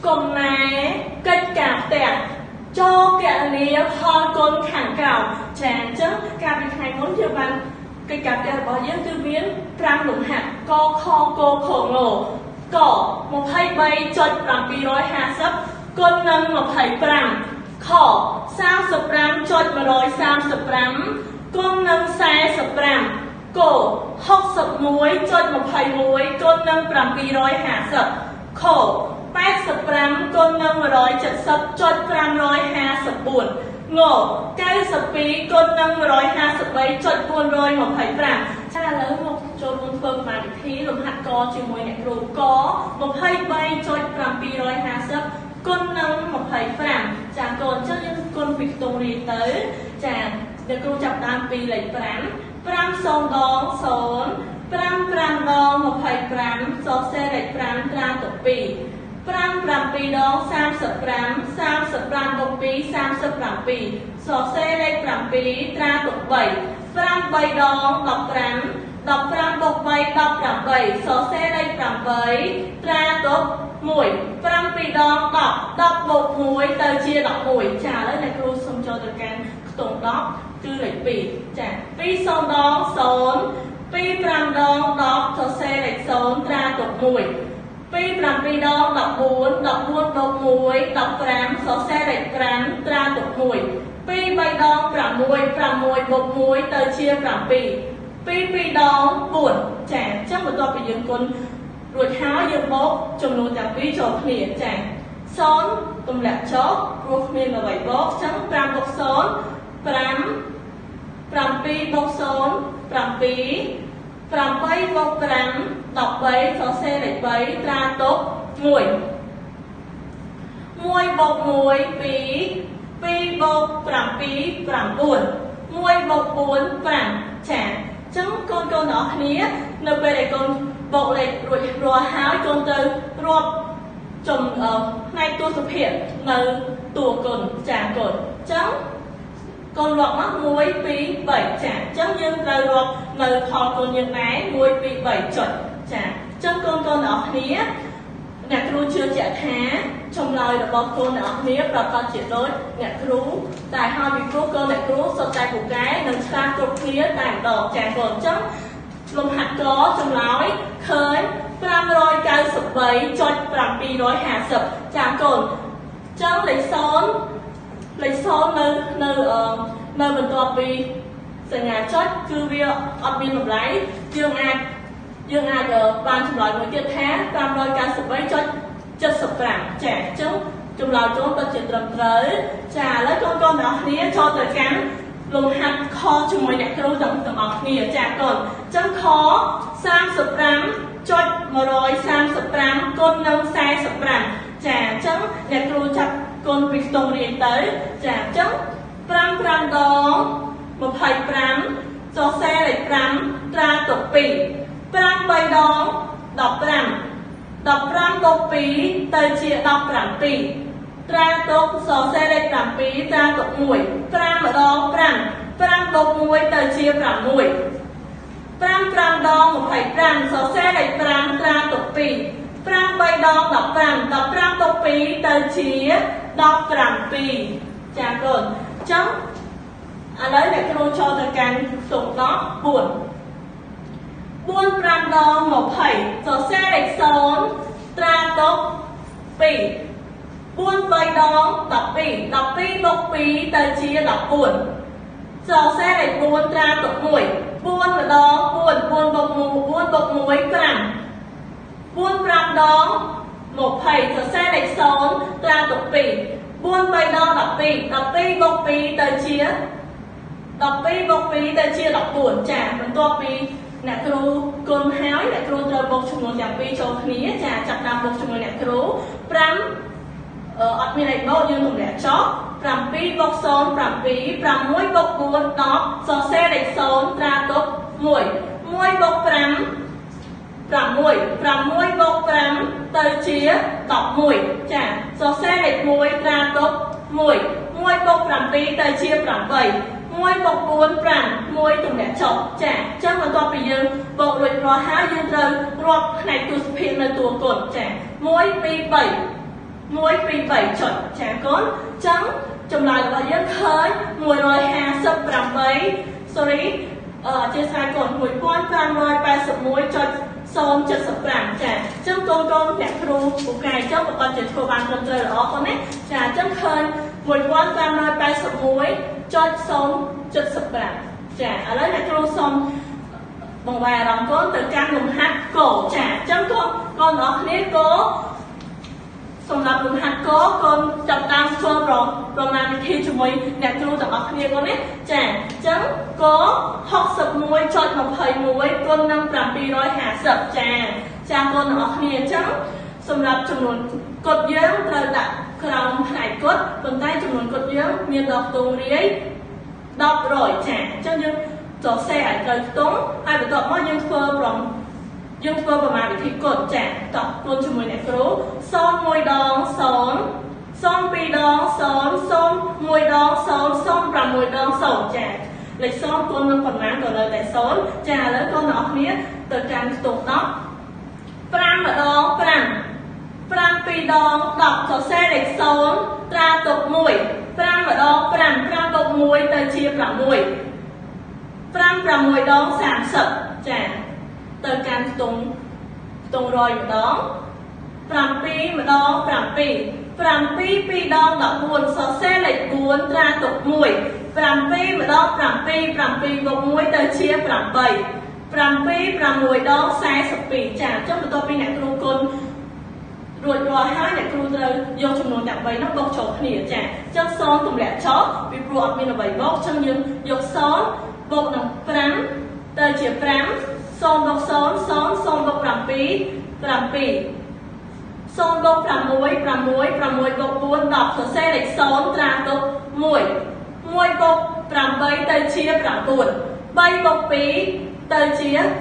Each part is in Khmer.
กลมแม้กัดกาบแต่โจแกะเลี้ยพอกลขังเก่าแฉนจังการเป็นใครม้วนเดียวกันกัดกาบแต่บอกยังคือเวียนปรางหลุมหักกอคอโกโขงโง่ก่อมาไพ่ใบจดปรางปี150กลนังมาไพ่ปรางขอ30 ปรางจดมา130 ปรางกลนัง40 ปรางโก60 ม้วยจดมาไพ่ม้วยกลนังปรางปี150ขอ80 ปรางกลนัง170จดปราง150 บุญโง่90 ปีกลนัง150 ใบจด400มาไพ่ปรางถ้าแล้วมาโจมบนเฟิร์มมาอีกทีลมหัดกอจีมวยเนี่ยครูกอมาไพ่ใบจดปรางปี150กลนังมาไพ่ปรางจากก่อนเจ้ายังกลปิดตรงเรียนเต๋อจากเดี๋ยวครูจับตามปีไหลปรางปรางสองดองสอนปรางดองมาไพ่ปรางสอเซไหลปรางตราตกปีปรางปีดอง30 ปราง30 ปรางบกปี30 ปรางปีสอเซไหลปรางปีตราตกใบปรางใบดอง10 ปราง10 ปรางบกใบ10 ปรางใบสอเซไหลปรางใบตราตกมวยปรางปีดอง10 บกมวยเตยเชีย10 มวยจ่าแล้วในครูสมโจตการตรง10คือไหลปีจ่าปีสองดองสอนปีปรางดอง10สอเซไหลสอนตราตกมวยปีปรางปีดอง14บกมวย10 ปรางสอเซไหลปรางตราตกมวยปีใบดองปรางมวยบกมวยเตยเชียปรางปีดองบุญแจกจังหวัดตัวไปยืนคนรวดเท้ายืนบกจำนวนจากปีโจทย์เนียแจกซ้อนตุ่มแหลกโจ๊กรูปเมียนมาใบบกจังปรางบกซ้อนปรางปีบกซ้อนปรางปีปรางใบบกปราง10 ใบสอเซไหลใบตราตกมวยบกมวยปีบกปรางปีปรางบุญมวยบกบุญปรางแฉนจังcon nóนี้ในไปไหนconบกเหล็กรัวหายcon từ รวบจมในตัวสุเพียรในตัวconจ่าconจังconรวบมักมวยปี7จ่าจังยังในรวบในพอconยังไหนมวยปี7จุดจ่าจังcon nóนี้นักครูเชื่อจะแท้ชมลอยระบบคนởนี้ประกอบเฉียดรถนักครูแต่หาวิครูก็นักครูสนใจผูกแก่หนึ่งสร้างกลุ่มนี้แต่งดอกแจกผลจังลมหัดก้อชมลอยเคยปราม190 ใบจดปรามปี150จากก่อนจังเลยซ้อนในบรรทปีสัญญาจดคือเวียอดบินแบบไรdương ai ban chủng loại mới tiếp theo tam đôi ca sụp với cho sụp rạng trẻ chúng chủng loại chúng ta chỉ trầm tới trả lấy con đó ní cho tới cắn lùng hạt kho chủng mới đẹp đâu giống tầm ngọc nghỉ trả còn chẳng khó 30 ráng cho mà rồi 30 ráng con nâng xe sụp rạng trả chẳng đẹp đâu chặt con việc tổng điện tới trả chẳng pram đó một thầy pram cho xe lại pram ra tục bìปรางใบดอง10 ปรางบกปีเตยเชีย10 ปรางปีตราตกสอเซได้ปรางปีตราตกมวยปรางดองปรางบกมวยเตยเชียปรางมวยปรางดองmột thầyปรางสอเซได้ปรางตราตกปีปรางใบดอง10 ปรางบกปีเตยเชีย10 ปรางปีจากก่อนจังอะไรเนี่ยครูโชว์การส่งล้อบุญbuôn pram đo một thầy cho xe đạch xón tra tốcปีbuôn bay đo đọc pi bốc pi tờ chia đọc buồn cho xe đạch buôn tra tốc mùi buôn và đo buôn bốc muối pram buôn pram đo một thầy cho xe đạch xón tra tốcปีbuôn bay đo đọc pi bốc pi tờ chia đọc buồn trả bằng to piนักครูคนหายนักครูจะบอกชุมนุมจากปีโชว์นี้จะจับตามบอกชุมนุมนักครูปรำอัดมีอะไรบอกยืนตรงแหลกช็อปปรำปีบอกโซนปรำปีปรำมวยบอกบวนน็อกโซเซ่เด็กโซนตราตกมวยบอกปรำมวยบอกปรำเตยเชียตอกมวยจ้ะโซเซ่เด็กมวยตราตกมวยบอกปรำปีเตยเชียปรำใบมวยบกบวนปรางมวยตรงแหลกช็อปจ้ะจังมันตัวไปยืนบอกเลยรอหายืนเดินรอบในตัวสเปียนในตัวกดจ้ะมวยปีใบ មួយពី3ចុចចាកូនចឹងចម្លើយរបស់យើងឃើញ158 sorry អធិស្ឋានកូន1581.075ចាចឹងកូនកូនអ្នកគ្រូពូកែចឹងប្រកាសជាធ្វើបានត្រឹមត្រូវល្អកូនណាចាចឹងឃើញ1581.075ចាឥឡូវអ្នកគ្រូសូមបង្វែរអារម្មណ៍កូនទៅកាន់លំហាត់កចាចឹងកូនទាំងអស់គ្នាកសម្រាប់លំហាត់កូនចាប់តាមធ្វើប្រមាណវិធីជាមួយអ្នកគ្រូទាំងអស់គ្នាកូនណាចាអញ្ចឹងក61.21គុណនឹង750ចាកូនទាំងអស់គ្នាអញ្ចឹងសម្រាប់ចំនួនកុដយើងត្រូវដាក់ក្រោមផ្នែកកុដប៉ុន្តែចំនួនកុដយើងមានដកទងរាយ10ចាអញ្ចឹងយើងសរសេរឲ្យត្រូវខ្ទង់ហើយបន្ទាប់មកយើងធ្វើប្រមាណវិធីកុដចាតបកូនជាមួយអ្នកគ្រូ01ដង0 02ដង0 01ដង0 06ដង0ចាលេខ0គុណនឹងប៉ុន្មានក៏នៅតែ0ចាឥឡូវកូនទាំងអស់គ្នាទៅកាន់ខ្ទង់10 5ម្ដង5 7ដង10សរសេរលេខ0ត្រាទុក1 5ម្ដង5 5ទុក1ទៅជា6 5 6ដង30ចាទៅកាន់ខ្ទង់100ម្ដង7ម្ដង7 7 2ដង14សរសេរលេខ4ត្រាទុក1 7ម្ដង7 7បូក1ទៅជា8 7 6ដង42ចាអញ្ចឹងបន្ទាប់ពីអ្នកគ្រូគុណរួចរាល់ហើយអ្នកគ្រូត្រូវយកចំនួនទាំង3នោះបូកចូលគ្នាចាអញ្ចឹង0ទម្លាក់ចោលពីព្រោះអត់មានអ្វីបូកអញ្ចឹងយើងយក0បូកនឹង5ទៅជា5 0បូក0 0 0បូក7 7 0បូក6 6 6បូក4 10សរសេរលេខ0ត្រាទុក1 1បូក8ទៅជា9 3បូក2ទៅជា5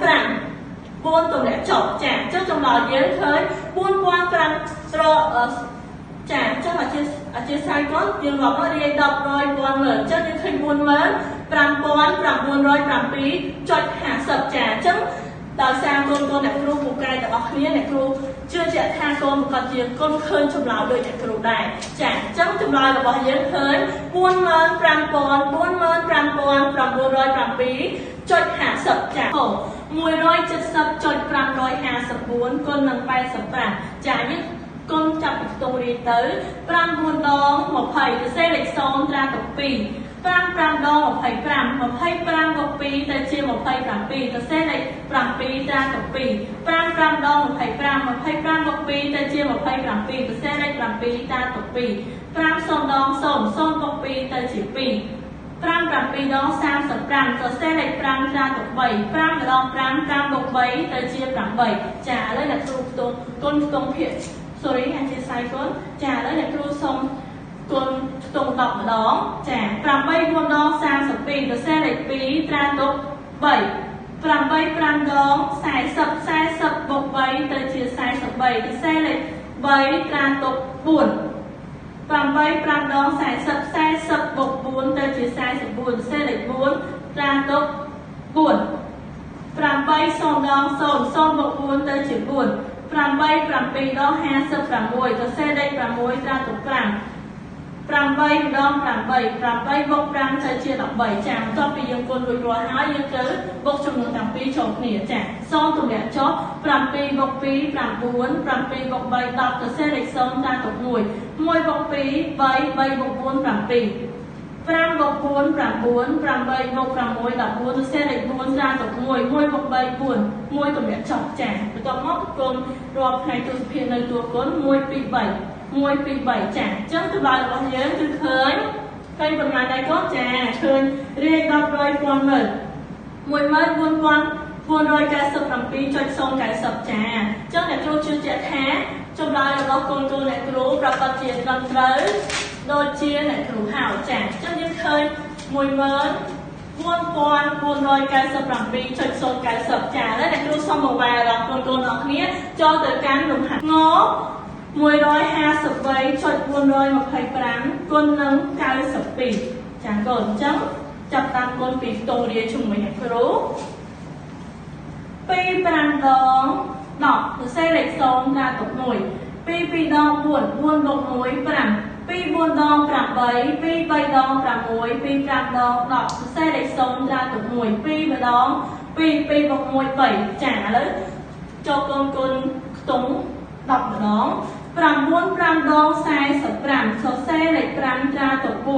4ទម្លាក់ចុះចាអញ្ចឹងចម្លើយយើងឃើញ4500ចាអញ្ចឹងអធិស្ឋានកូនយើងរាប់មករាយ10 100 1000 10000អញ្ចឹងយើងឃើញ45907.50ចាអញ្ចឹងដោយសារកូនអ្នកគ្រូពូកែទាំងអស់គ្នាអ្នកគ្រូជឿជាក់ថាកូនប្រកាសជាកូនឃើញចម្លើយដូចអ្នកគ្រូដែរចាអញ្ចឹងចម្លើយរបស់យើងឃើញ45907.50ចា170.554គុណនឹង85ចាយើងគុណចាប់ពីខ្ទង់រាយទៅ5 4ដង20សរសេរលេខ0ត្រាទុក2 5 5ដង25 25បូក2ទៅជា27សរសេរលេខ7ត្រាទុក2 5 5ដង25 25បូក2ទៅជា27សរសេរលេខ7ត្រាទុក2 5 0ដង0 0បូក2ទៅជា2 5 7ដង35សរសេរលេខ5ត្រាទុក3 5ម្ដង5 5បូក3ទៅជា8ចាឥឡូវអ្នកគ្រូខ្ទង់គុណខ្ទង់ភាគ sorry អធិស្ឋានកូនចាឥឡូវអ្នកគ្រូសូមគុណខ្ទង់10ម្ដងចា8 4ដង32សរសេរលេខ2ត្រាទុក3 8 5ដង40 40បូក3ទៅជា43សរសេរលេខ3ត្រាទុក4 8 5ដង40 40បូក4ទៅជា44សរសេរលេខ4ត្រាទុក4 8 0ដង0 0បូក4ទៅជា4 8 7ដង56សរសេរលេខ6ត្រាទុក5 8ម្ដង8 8បូក5ទៅជា13ចាបន្ទាប់ពីយើងគុណរួចរាល់ហើយយើងត្រូវបូកចំនួនទាំងពីរចូលគ្នាចា0ទម្លាក់ចុះ7បូក2 9 7បូក3 10សរសេរលេខ0ត្រាទុក1 1បូក2 3 3បូក4 7 5បូក4 9 8បូក6 14សរសេរលេខ4ត្រាទុក1 1បូក3 4 1ទម្លាក់ចុះចាបន្ទាប់មកគុណរាប់ផ្នែកទស្សនវិជ្ជានៅតួគុណ1 2 3 1 2 3ចាអញ្ចឹងចម្លើយរបស់យើងគឺឃើញប៉ុន្មានដែរកូនចាឃើញរាយ10 100 1000មើល 14497.090 ចាអញ្ចឹងអ្នកគ្រូជឿជាក់ថាចម្លើយរបស់កូនអ្នកគ្រូប្រកាសជាត្រឹមត្រូវដូចជាអ្នកគ្រូហៅចាអញ្ចឹងយើងឃើញ14497.090 ចាឥឡូវអ្នកគ្រូសូមបង្វែរអារម្មណ៍កូនអ្នកគ្នាចូលទៅកាន់លំហាត់ង153.425គុណនឹង92ចាកូនអញ្ចឹងចាប់តាមកូនពីខ្ទង់រាយជាមួយអ្នកគ្រូ2 5ដង10សរសេរលេខ0ត្រាទុក1 ពីរដង4 4 បូក1 5 ពី4ដង8 ពី3ដង6 ពី5ដង10សរសេរលេខ0ត្រាទុក1 ពីម្ដង2 2បូក1 3ចាឥឡូវចូលកូនខ្ទង់10ម្ដង9 5ដង45សរសេរលេខ5ត្រាទុក4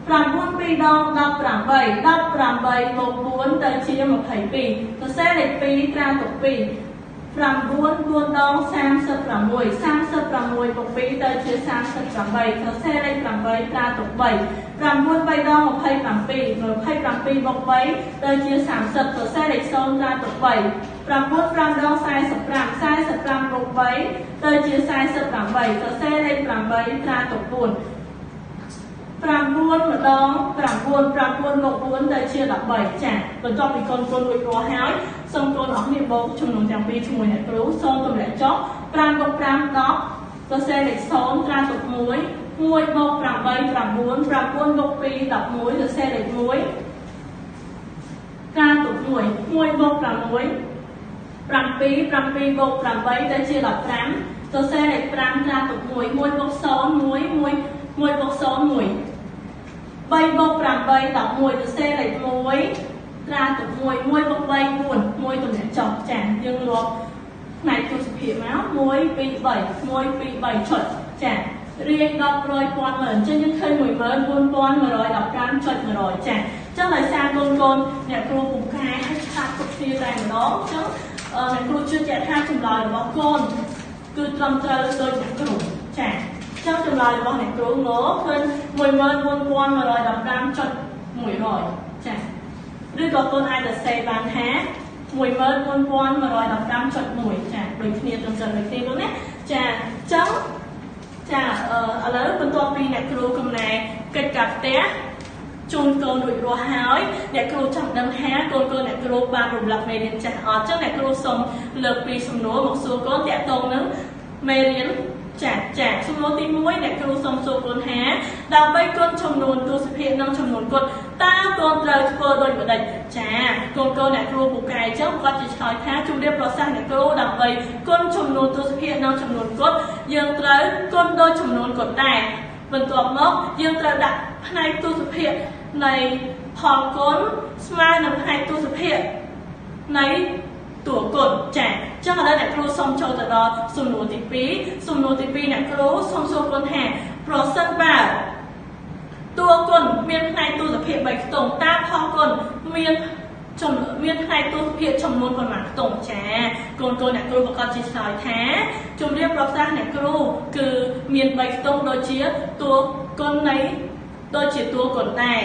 9 2ដង18 18បូក4ទៅជា22សរសេរលេខ2ត្រាទុក2 9 4ដង36 36បូក2ទៅជា38សរសេរលេខ8ត្រាទុក3 9 3ដង27 27បូក3ទៅជា30សរសេរលេខ0ត្រាទុក3 9 5ដង45 45បូក3ទៅជា48សរសេរលេខ8ត្រាទុក4 9 ម្ដង9 9បូក4ទៅជា13ចាបន្ទាប់ពីកូនរួចរាល់ហើយសូមកូនអរគ្នាបូកចំនួនទាំងពីរជាមួយអ្នកគ្រូសូមទម្លាក់ចុះ5បូក5 10សរសេរលេខ0ត្រាទុក1 1បូក8 9 9បូក2 11សរសេរលេខ1ត្រាទុក1 1បូក6 7 7បូក8ទៅជា15សរសេរលេខ5ត្រាទុក1 1បូក0 1 1បូក0 1 3បូក8 11សរសេរលេខ1ត្រាទុក1 1បូក3 4 1ទម្លាក់ចុះចាយើងរាប់ផ្នែកទស្សភាពមក1 2 3 1 2 3ឈុតចារៀង10 100 ពាន់ម៉ឺនអញ្ចឹងយើងឃើញ 14115.100 ចាអញ្ចឹងដោយសារកូនអ្នកគ្រូពូកែឲ្យឆ្លាតគ្រប់គ្នាតែម្ដងអញ្ចឹងអ្នកគ្រូជឿជាក់ថាចម្លើយរបស់កូនគឺត្រឹមត្រូវដោយអ្នកគ្រូចាចុះចម្លើយរបស់អ្នកគ្រូមកឃើញ 14115.100 ចាឬក៏កូនអាចទៅសេបានថា 14115.1 ចាដូចគ្នាត្រឹមត្រូវដូចគ្នាបងណាចាអញ្ចឹងចាឥឡូវបន្ទាប់ពីអ្នកគ្រូកំណែកិច្ចការផ្ទះជូនកូនរួចរាល់ហើយអ្នកគ្រូចង់ដឹងថាកូនអ្នកគ្រូបានរំលឹកមេរៀនចាស់អត់អញ្ចឹងអ្នកគ្រូសូមលើកពីសំណួរមកសួរកូនតាក់ទងនឹងមេរៀនចាសំណួរទី1អ្នកគ្រូសូមសួរកូនថាដើម្បីកូនចំនួនទស្សភាពនិងចំនួនគត់តើកូនត្រូវធ្វើដូចម្តេចចាកូនអ្នកគ្រូពូកែអញ្ចឹងគាត់ជាឆ្លើយថាជំរាបប្រសាសន៍អ្នកគ្រូដើម្បីកូនចំនួនទស្សភាពនិងចំនួនគត់យើងត្រូវកូនដូចចំនួនគត់ដែរបន្ទាប់មកយើងត្រូវដាក់ផ្នែកទស្សភាពនៃផលគុណស្មើនឹងផ្នែកទស្សភាពនៃតួគុណចាអញ្ចឹងឥឡូវអ្នកគ្រូសូមចូលទៅដល់សំណួរទី2សំណួរទី2អ្នកគ្រូសូមសួរកូនថាប្រសិនបើតួគុណមានផ្នែកទស្សភាព3ខ្ទង់តើផលគុណមានផ្នែកទស្សភាពចំនួនប៉ុន្មានខ្ទង់ចាកូនអ្នកគ្រូប្រកាសជាឆ្លើយថាជំរាបប្រសាសន៍អ្នកគ្រូគឺមាន3ខ្ទង់ដូចជាតួគុណនៃដូចជាតួគុណដែរ